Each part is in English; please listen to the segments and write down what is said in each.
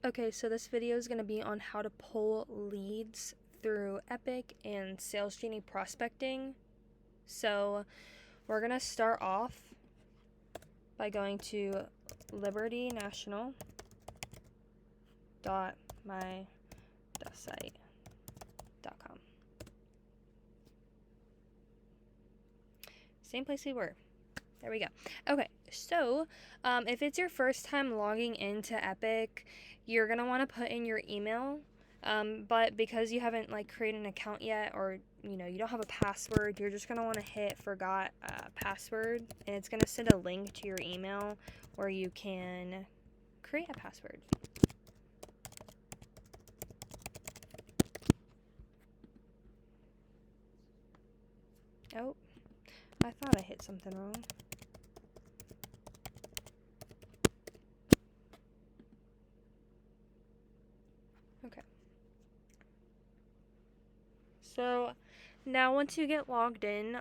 Okay, so this video is going to be on how to pull leads through Epic and Salesgenie Prospecting. So we're going to start off by going to libertynational.my.site.com. Same place we were. There we go. Okay, so if it's your first time logging into Epic, you're going to want to put in your email. But because you haven't created an account yet, or you don't have a password, you're just going to want to hit forgot password, and it's going to send a link to your email where you can create a password. Oh, I thought I hit something wrong. Okay. So now once you get logged in,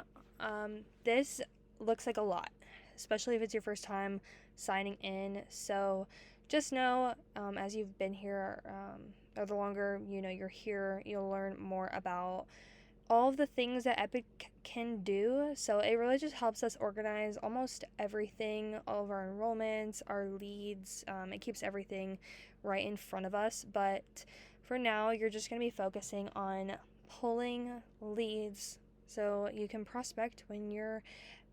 this looks like a lot, especially if it's your first time signing in. So just know, as you've been here, or the longer you're here, you'll learn more about all of the things that Epic can do. So it really just helps us organize almost everything, all of our enrollments, our leads. It keeps everything right in front of us. But for now, you're just going to be focusing on pulling leads so you can prospect when you're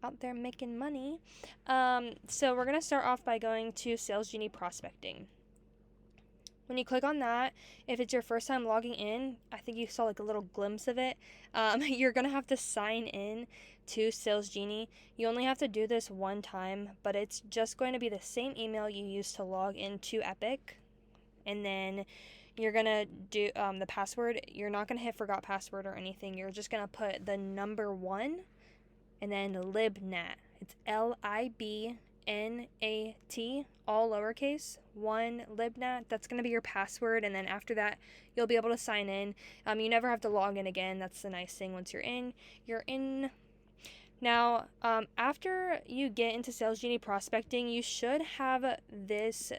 out there making money. So we're going to start off by going to Salesgenie Prospecting. When you click on that, if it's your first time logging in, I think you saw a little glimpse of it, you're going to have to sign in to Salesgenie. You only have to do this one time, but it's just going to be the same email you used to log into Epic. And then you're going to do the password. You're not going to hit forgot password or anything. You're just going to put the number 1 and then libnat. It's LIBNAT, all lowercase, 1 libnat. That's going to be your password, and then after that, you'll be able to sign in. You never have to log in again. That's the nice thing. Once you're in, you're in. Now, after you get into Salesgenie Prospecting, you should have this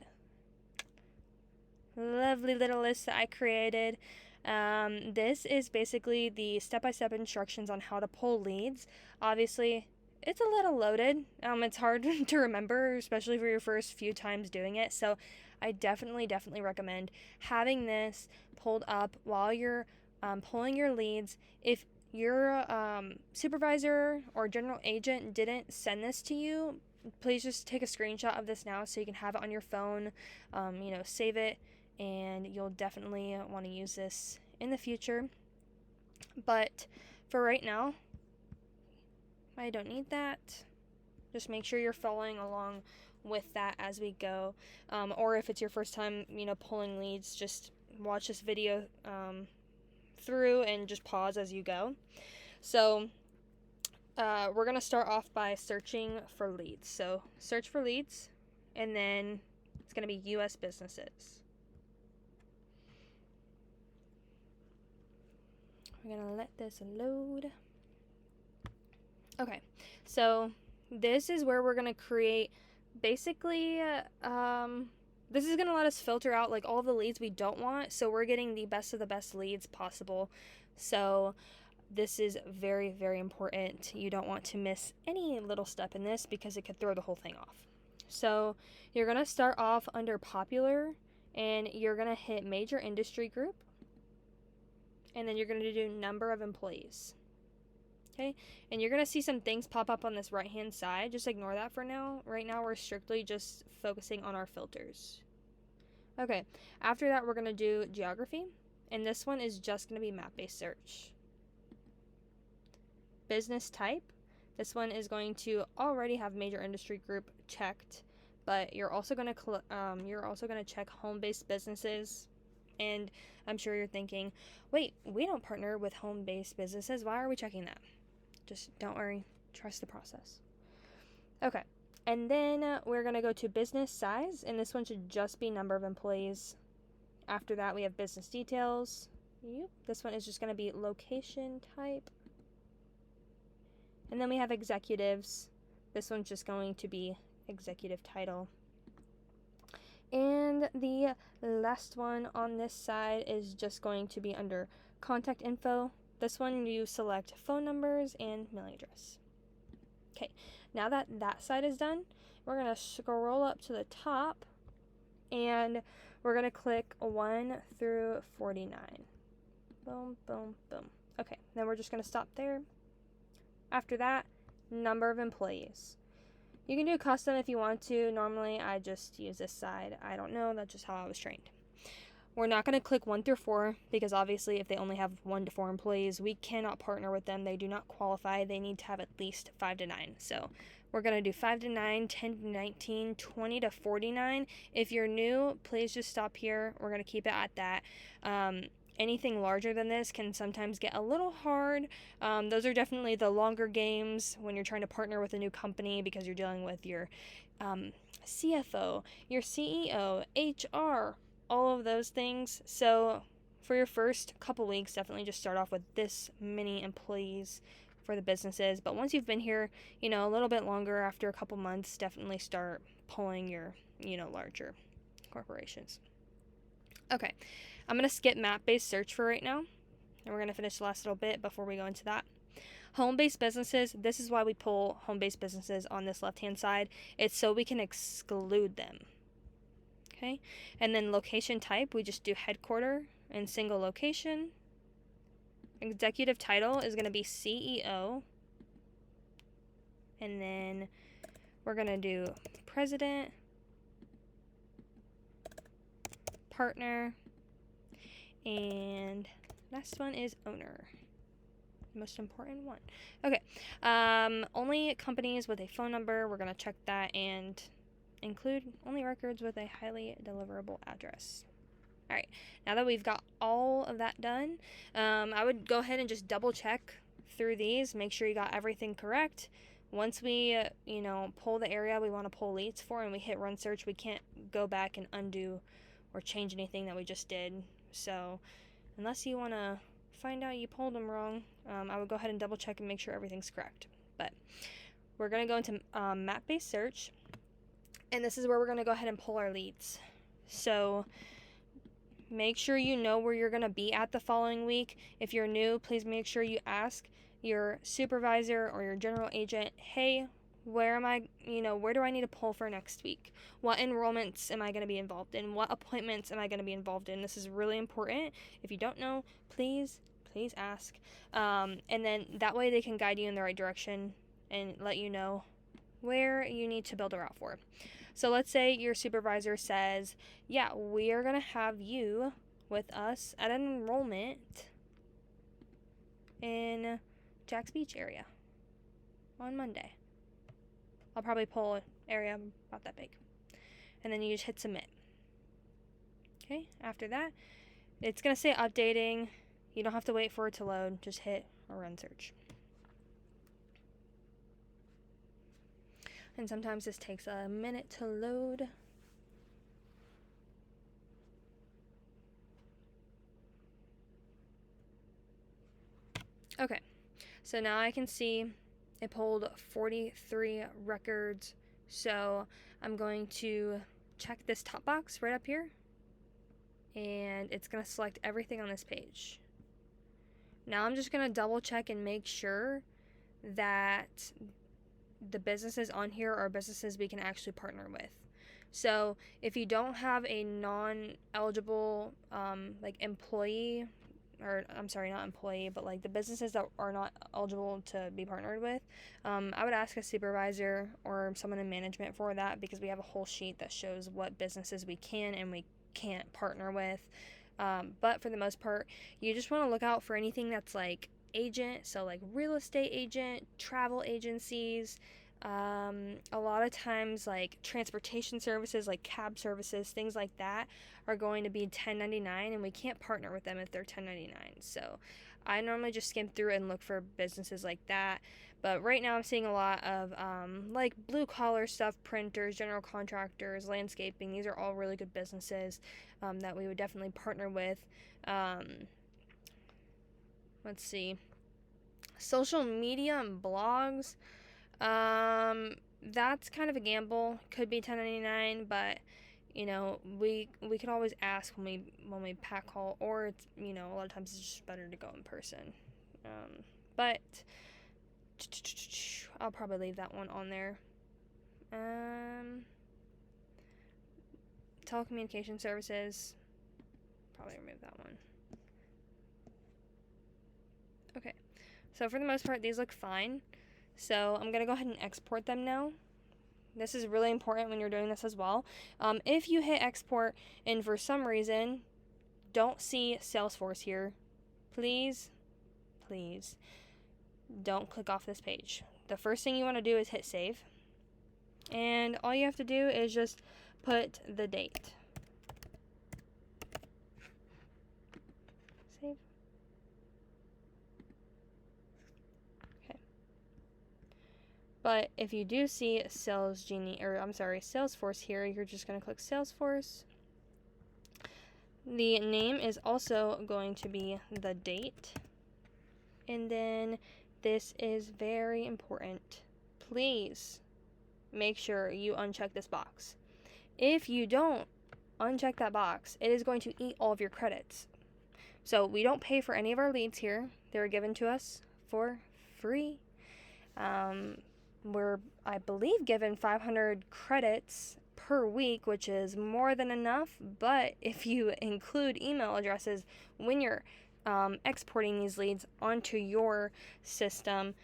lovely little list that I created. This is basically the step-by-step instructions on how to pull leads. Obviously, it's a little loaded. It's hard to remember, especially for your first few times doing it. So I definitely recommend having this pulled up while you're pulling your leads. If your supervisor or general agent didn't send this to you, please just take a screenshot of this now so you can have it on your phone. Save it, and you'll definitely want to use this in the future. But for right now, I don't need that. Just make sure you're following along with that as we go. Or if it's your first time, pulling leads, just watch this video through and just pause as you go. So we're going to start off by searching for leads. So search for leads, and then it's going to be U.S. businesses. We're going to let this load. Okay, so this is where we're going to create basically, this is going to let us filter out all of the leads we don't want, so we're getting the best of the best leads possible. So this is very, very important. You don't want to miss any little step in this because it could throw the whole thing off. So you're going to start off under popular, and you're going to hit major industry group, and then you're going to do number of employees. Okay, and you're going to see some things pop up on this right hand side. Just ignore that for now. Right now we're strictly just focusing on our filters. Okay, after that we're going to do geography, and this one is just going to be map-based search. Business type, this one is going to already have major industry group checked, but you're also going to check home-based businesses. And I'm sure you're thinking, wait, we don't partner with home-based businesses. Why are we checking that? Just don't worry. Trust the process. Okay. And then we're going to go to business size, and this one should just be number of employees. After that, we have business details. Yep. This one is just going to be location type. And then we have executives. This one's just going to be executive title. And the last one on this side is just going to be under contact info. This one you select phone numbers and mailing address. Okay, now that that side is done, we're going to scroll up to the top and we're going to click 1 through 49. Boom, boom, boom. Okay, then we're just going to stop there. After that, number of employees. You can do custom if you want to. Normally, I just use this side. I don't know. That's just how I was trained. We're not going to click 1 through 4 because obviously if they only have 1 to 4 employees, we cannot partner with them. They do not qualify. They need to have at least 5 to 9. So we're going to do 5 to 9, 10 to 19, 20 to 49. If you're new, please just stop here. We're going to keep it at that. Anything larger than this can sometimes get a little hard. Those are definitely the longer games when you're trying to partner with a new company because you're dealing with your CFO, your CEO, HR, all of those things. So for your first couple weeks, definitely just start off with this many employees for the businesses. But once you've been here, a little bit longer, after a couple months, definitely start pulling your, larger corporations. Okay, I'm going to skip map-based search for right now, and we're going to finish the last little bit before we go into that. Home-based businesses, this is why we pull home-based businesses on this left-hand side. It's so we can exclude them. Okay, and then location type, we just do headquarter and single location. Executive title is going to be CEO. And then we're going to do president, partner, and last one is owner. Most important one. Okay, only companies with a phone number, we're going to check that, and include only records with a highly deliverable address. All right, now that we've got all of that done, I would go ahead and just double check through these, make sure you got everything correct. Once we, pull the area we want to pull leads for and we hit run search, we can't go back and undo or change anything that we just did. So unless you want to find out you pulled them wrong, I would go ahead and double check and make sure everything's correct. But we're going to go into map-based search, and this is where we're going to go ahead and pull our leads. So make sure you know where you're going to be at the following week. If you're new, please make sure you ask your supervisor or your general agent, hey, where am I, where do I need to pull for next week? What enrollments am I going to be involved in? What appointments am I going to be involved in? This is really important. If you don't know, please ask. And then that way they can guide you in the right direction and let you know where you need to build a route for. So let's say your supervisor says, yeah, we are going to have you with us at an enrollment in Jack's Beach area on Monday. I'll probably pull an area about that big. And then you just hit submit. Okay, after that, it's going to say updating. You don't have to wait for it to load. Just hit or run search. And sometimes this takes a minute to load. Okay, so now I can see it pulled 43 records. So I'm going to check this top box right up here, and it's going to select everything on this page. Now I'm just going to double check and make sure that the businesses on here are businesses we can actually partner with. So if you don't have a non-eligible employee, or I'm sorry, not employee, but like the businesses that are not eligible to be partnered with, I would ask a supervisor or someone in management for that, because we have a whole sheet that shows what businesses we can and we can't partner with. But for the most part, you just want to look out for anything that's like agent, so like real estate agent, travel agencies, a lot of times like transportation services, like cab services, things like that are going to be 1099, and we can't partner with them if they're 1099. So I normally just skim through and look for businesses like that. But right now I'm seeing a lot of like blue collar stuff, printers, general contractors, landscaping. These are all really good businesses that we would definitely partner with. Let's see. Social media and blogs. That's kind of a gamble. Could be 1099, but You know, we could always ask when we PAC call, or it's, you know, a lot of times it's just better to go in person. But I'll probably leave that one on there. Telecommunication services, probably remove that one. Okay, so for the most part, these look fine. So I'm gonna go ahead and export them now. This is really important when you're doing this as well. If you hit export and for some reason don't see Salesforce here, please don't click off this page. The first thing you want to do is hit save. And all you have to do is just put the date. Save. Okay. But if you do see Salesforce here, you're just going to click Salesforce. The name is also going to be the date. And then this is very important. Please make sure you uncheck this box. If you don't uncheck that box, it is going to eat all of your credits. So we don't pay for any of our leads here. They're given to us for free. We're, I believe, given 500 credits per week, which is more than enough. But if you include email addresses when you're exporting these leads onto your system,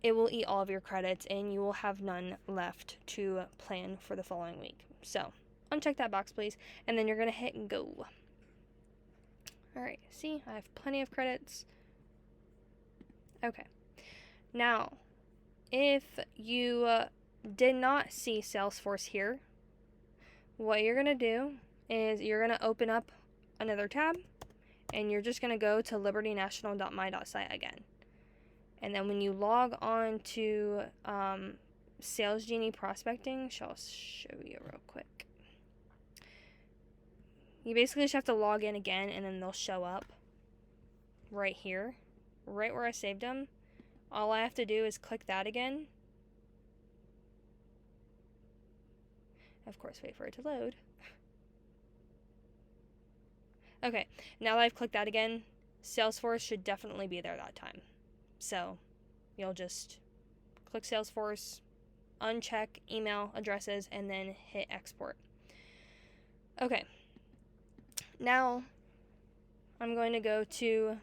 it will eat all of your credits and you will have none left to plan for the following week. So uncheck that box, please, and then you're going to hit go. Alright, see, I have plenty of credits. Okay, now if you did not see Salesforce here, what you're going to do is you're going to open up another tab and you're just going to go to libertynational.my.site again. And then when you log on to Salesgenie Prospecting, I'll show you real quick. You basically just have to log in again, and then they'll show up right here, right where I saved them. All I have to do is click that again. Of course, wait for it to load. Okay, now that I've clicked that again, Salesforce should definitely be there that time. So you'll just click Salesforce, uncheck email addresses, and then hit export. Okay, now I'm going to go to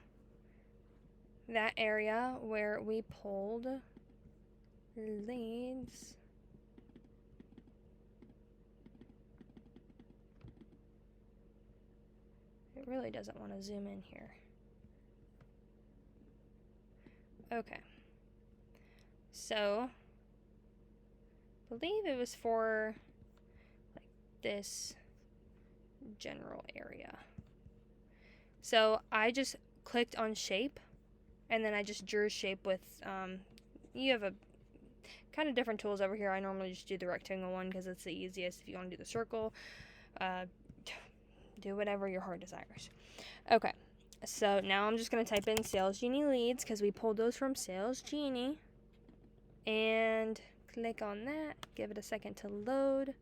that area where we pulled leads. It really doesn't want to zoom in here. Okay, so I believe it was for like this general area. So I just clicked on shape, and then I just drew shape with, you have a kind of different tools over here. I normally just do the rectangle one because it's the easiest. If you want to do the circle, do whatever your heart desires. Okay, so now I'm just going to type in Salesgenie leads because we pulled those from Salesgenie, and click on that, give it a second to load,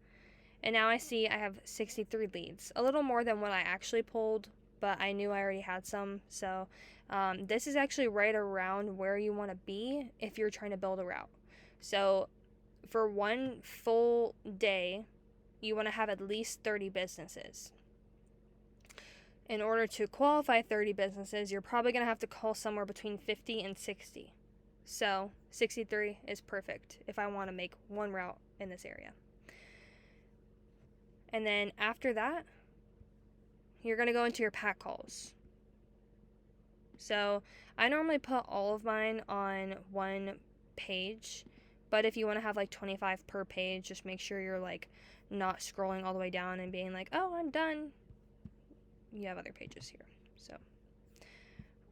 and now I see I have 63 leads, a little more than what I actually pulled, but I knew I already had some. So this is actually right around where you want to be if you're trying to build a route. So for one full day, you want to have at least 30 businesses. In order to qualify 30 businesses, you're probably going to have to call somewhere between 50 and 60. So 63 is perfect if I want to make one route in this area. And then after that, you're going to go into your PAC calls. So I normally put all of mine on one page, but if you want to have like 25 per page, just make sure you're like not scrolling all the way down and being like, oh, I'm done. You have other pages here. So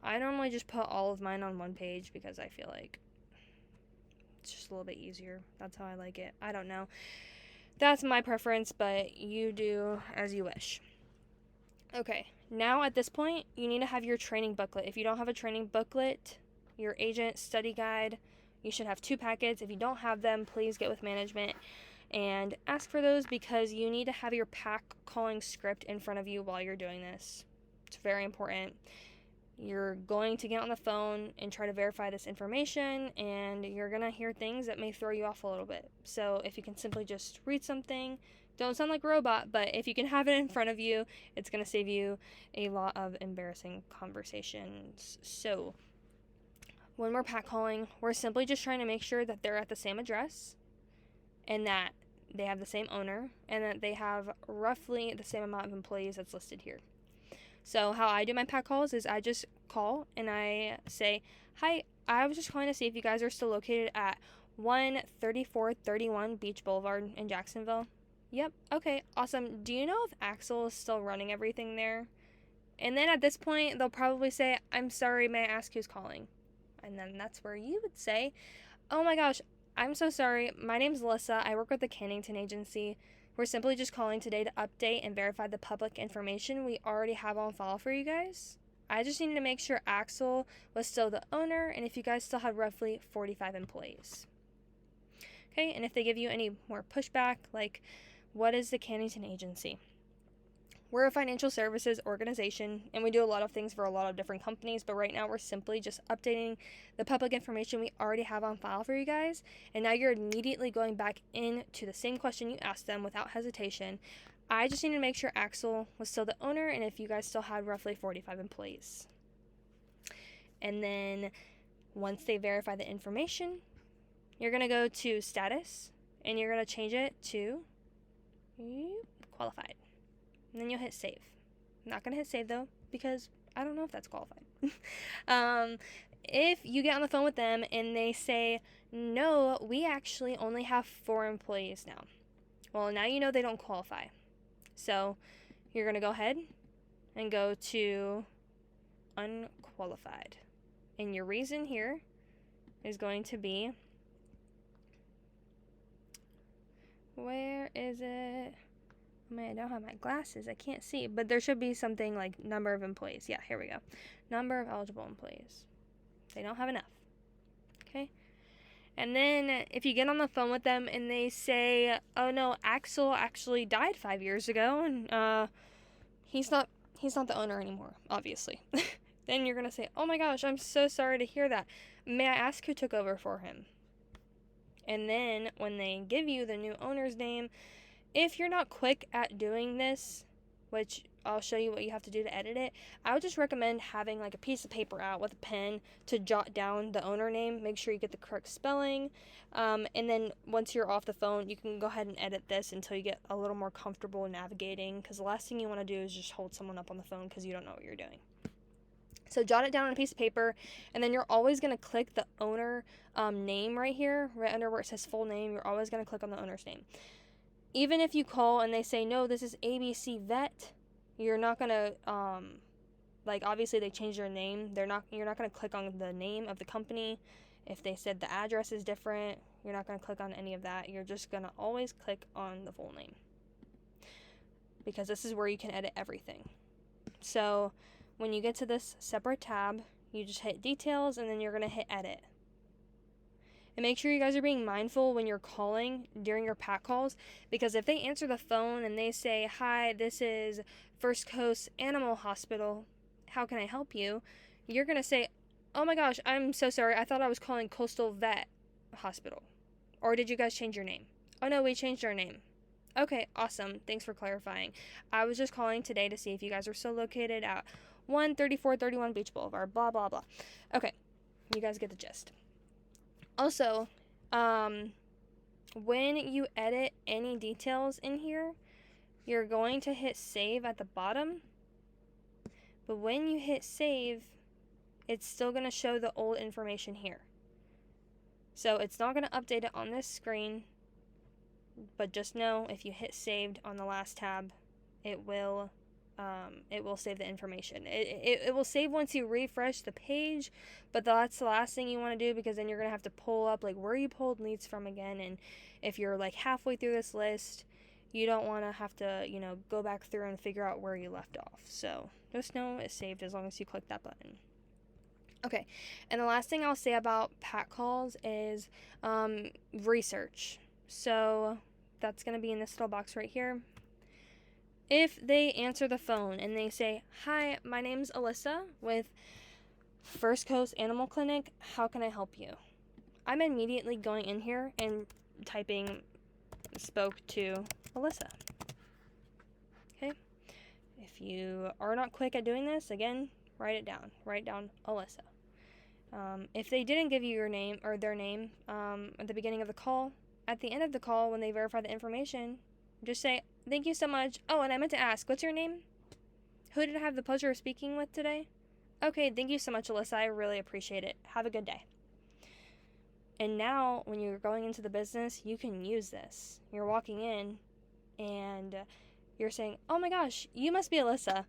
I normally just put all of mine on one page because I feel like it's just a little bit easier. That's how I like it. I don't know. That's my preference, but you do as you wish. Okay, now at this point, you need to have your training booklet. If you don't have a training booklet, your agent study guide, you should have 2 packets. If you don't have them, please get with management and ask for those because you need to have your PAC calling script in front of you while you're doing this. It's very important. You're going to get on the phone and try to verify this information, and you're going to hear things that may throw you off a little bit. So if you can simply just read something, don't sound like a robot, but if you can have it in front of you, it's going to save you a lot of embarrassing conversations. So when we're PAC calling, we're simply just trying to make sure that they're at the same address and that they have the same owner and that they have roughly the same amount of employees that's listed here. So how I do my PAC calls is I just call and I say, hi, I was just calling to see if you guys are still located at 13431 Beach Boulevard in Jacksonville. Yep, okay, awesome. Do you know if Axel is still running everything there? And then at this point, they'll probably say, I'm sorry, may I ask who's calling? And then that's where you would say, oh my gosh, I'm so sorry. My name's Alyssa. I work with the Cannington Agency. We're simply just calling today to update and verify the public information we already have on file for you guys. I just needed to make sure Axel was still the owner and if you guys still had roughly 45 employees. Okay, and if they give you any more pushback, like, what is the Cannington Agency? We're a financial services organization, and we do a lot of things for a lot of different companies, but right now we're simply just updating the public information we already have on file for you guys, and now you're immediately going back into the same question you asked them without hesitation. I just need to make sure Axel was still the owner, and if you guys still had roughly 45 employees. And then once they verify the information, you're going to go to status, and you're going to change it to qualified. And then you'll hit save. I'm not going to hit save though, because I don't know if that's qualified. If you get on the phone with them and they say, no, we actually only have 4 employees now. Well, now you know they don't qualify. So you're going to go ahead and go to unqualified. And your reason here is going to be, where is it? I don't have my glasses. I can't see. But there should be something like number of employees. Yeah, here we go. Number of eligible employees. They don't have enough. Okay? And then if you get on the phone with them and they say, oh no, Axel actually died 5 years ago and he's not the owner anymore, obviously. Then you're going to say, oh my gosh, I'm so sorry to hear that. May I ask who took over for him? And then when they give you the new owner's name, if you're not quick at doing this, which I'll show you what you have to do to edit it, I would just recommend having like a piece of paper out with a pen to jot down the owner name. Make sure you get the correct spelling. And then once you're off the phone, you can go ahead and edit this until you get a little more comfortable navigating, because the last thing you want to do is just hold someone up on the phone because you don't know what you're doing. So jot it down on a piece of paper, and then you're always going to click the owner name right here, right under where it says full name. You're always going to click on the owner's name. Even if you call and they say, no, this is ABC Vet, you're not going to, obviously they changed their name. You're not going to click on the name of the company. If they said the address is different, you're not going to click on any of that. You're just going to always click on the full name, because this is where you can edit everything. So when you get to this separate tab, you just hit details and then you're going to hit edit. And make sure you guys are being mindful when you're calling during your PAC calls, because if they answer the phone and they say, hi, this is First Coast Animal Hospital, how can I help you? You're going to say, oh my gosh, I'm so sorry. I thought I was calling Coastal Vet Hospital. Or did you guys change your name? Oh no, we changed our name. Okay, awesome. Thanks for clarifying. I was just calling today to see if you guys are still located at 13431 Beach Boulevard, blah, blah, blah. Okay, you guys get the gist. Also, when you edit any details in here, you're going to hit save at the bottom. But when you hit save, it's still going to show the old information here. So it's not going to update it on this screen, but just know if you hit saved on the last tab, it will save the information. It will save once you refresh the page, but that's the last thing you want to do, because then you're going to have to pull up like where you pulled leads from again. And if you're like halfway through this list, you don't want to have to, go back through and figure out where you left off. So just know it's saved as long as you click that button. Okay, and the last thing I'll say about PAC calls is research. So that's going to be in this little box right here. If they answer the phone and they say, "Hi, my name's Alyssa with First Coast Animal Clinic. How can I help you?" I'm immediately going in here and typing "spoke to Alyssa." Okay? If you are not quick at doing this, again, write it down. Write down Alyssa. If they didn't give you your name or their name at the beginning of the call, at the end of the call, when they verify the information, just say, "Thank you so much. Oh, and I meant to ask, what's your name? Who did I have the pleasure of speaking with today? Okay, thank you so much, Alyssa. I really appreciate it. Have a good day." And now, when you're going into the business, you can use this. You're walking in, and you're saying, "Oh my gosh, you must be Alyssa.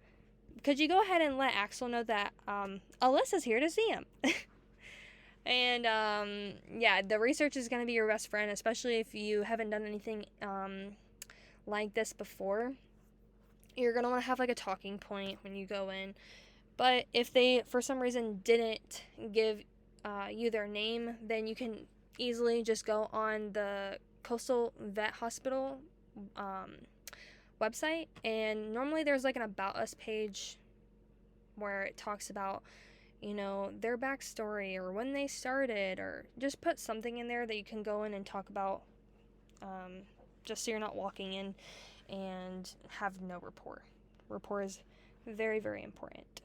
Could you go ahead and let Axel know that Alyssa's here to see him?" And yeah, the research is going to be your best friend, especially if you haven't done anything like this before. You're going to want to have like a talking point when you go in. But if they, for some reason, didn't give you their name, then you can easily just go on the Coastal Vet Hospital website. And normally there's like an About Us page where it talks about, you know, their backstory or when they started, or just put something in there that you can go in and talk about, just so you're not walking in and have no rapport. Rapport is very, very important.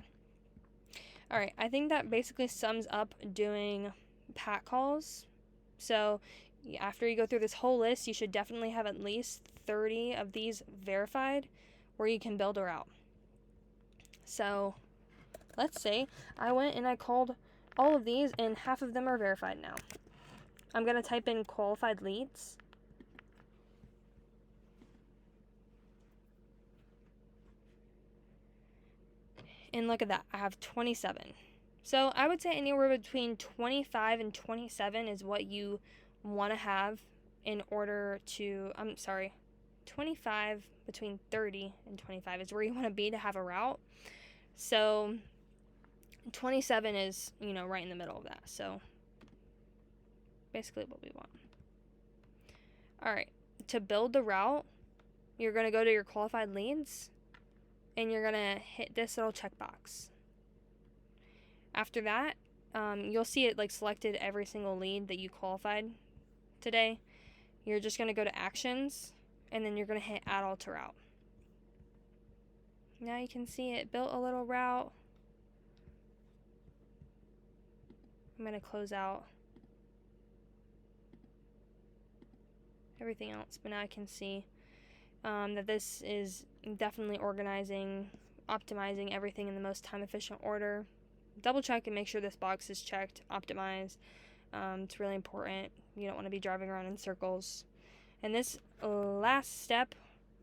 All right, I think that basically sums up doing PAC calls. So after you go through this whole list, you should definitely have at least 30 of these verified where you can build a route. So let's say I went and I called all of these and half of them are verified now. I'm going to type in qualified leads. And look at that, I have 27. So I would say anywhere between 25 and 27 is what you want to have in order to, 25, between 30 and 25 is where you want to be to have a route. So 27 is, you know, right in the middle of that. So basically what we want. All right, to build the route, you're going to go to your qualified leads and you're going to hit this little checkbox. After that, you'll see it like selected every single lead that you qualified today. You're just going to go to actions and then you're going to hit add all to route. Now you can see it built a little route. I'm going to close out everything else, but now I can see that this is definitely organizing, optimizing everything in the most time efficient order. Double check and make sure this box is checked, optimized. It's really important. You don't want to be driving around in circles. And this last step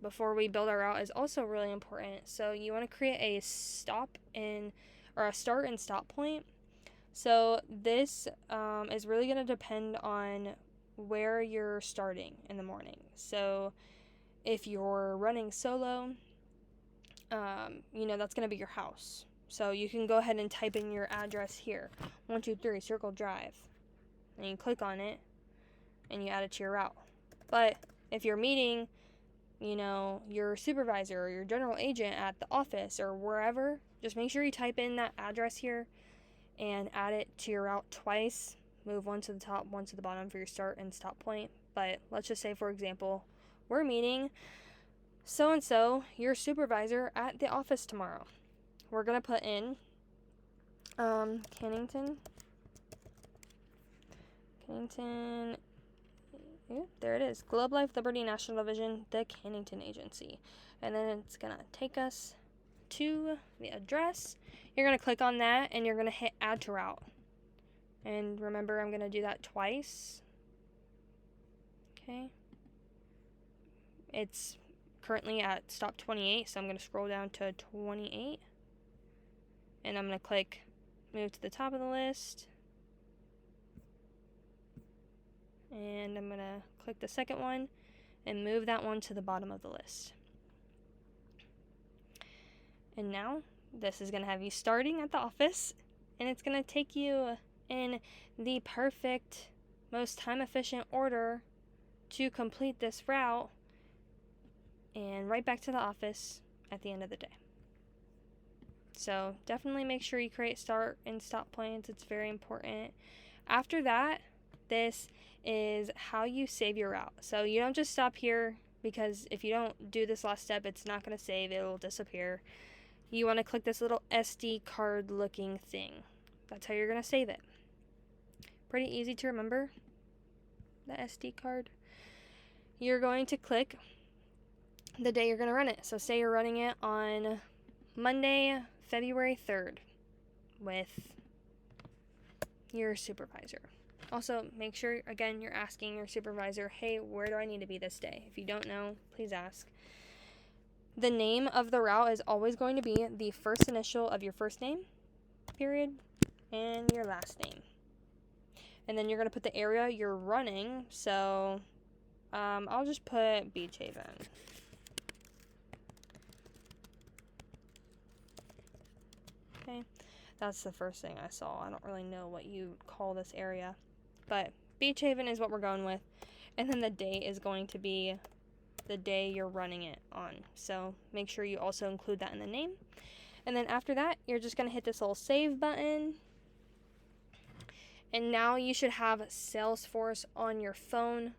before we build our route is also really important. So you want to create a start and stop point. So this is really going to depend on where you're starting in the morning. So if you're running solo, you know, that's going to be your house. So you can go ahead and type in your address here, 123 Circle Drive, and you click on it and you add it to your route. But if you're meeting, you know, your supervisor or your general agent at the office or wherever, just make sure you type in that address here and add it to your route twice. Move one to the top, one to the bottom for your start and stop point. But let's just say, for example, we're meeting so-and-so, your supervisor, at the office tomorrow. We're going to put in Cannington, there it is, Globe Life Liberty National Division, the Cannington Agency. And then it's going to take us to the address. You're going to click on that and you're going to hit add to route. And remember, I'm going to do that twice. Okay. It's currently at stop 28, so I'm going to scroll down to 28. And I'm going to click move to the top of the list. And I'm going to click the second one and move that one to the bottom of the list. And now this is going to have you starting at the office, and it's going to take you in the perfect, most time efficient order to complete this route and right back to the office at the end of the day. So definitely make sure you create start and stop points. It's very important. After that, this is how you save your route. So you don't just stop here, because if you don't do this last step, it's not going to save. It will disappear. You want to click this little SD card looking thing. That's how you're going to save it. Pretty easy to remember, the SD card. You're going to click the day you're going to run it. So say you're running it on Monday, February 3rd with your supervisor. Also, make sure, again, you're asking your supervisor, hey, where do I need to be this day? If you don't know, please ask. The name of the route is always going to be the first initial of your first name, period, and your last name. And then you're going to put the area you're running. So I'll just put Beach Haven. Okay, that's the first thing I saw. I don't really know what you call this area, but Beach Haven is what we're going with. And then the date is going to be the day you're running it on. So make sure you also include that in the name. And then after that, you're just going to hit this little save button. And now you should have Salesforce on your phone,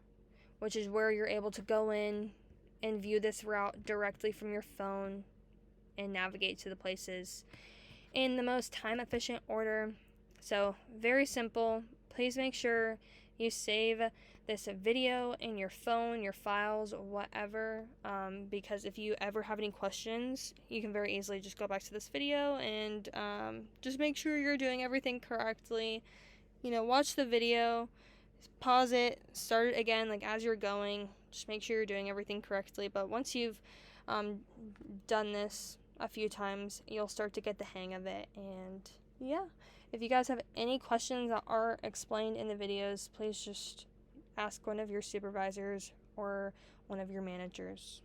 which is where you're able to go in and view this route directly from your phone and navigate to the places in the most time efficient order. So very simple. Please make sure you save this video in your phone, your files, whatever, because if you ever have any questions, you can very easily just go back to this video and just make sure you're doing everything correctly. You know, watch the video, pause it, start it again, like as you're going. Just make sure you're doing everything correctly. But once you've done this a few times, you'll start to get the hang of it. And yeah, if you guys have any questions that aren't explained in the videos, please just ask one of your supervisors or one of your managers.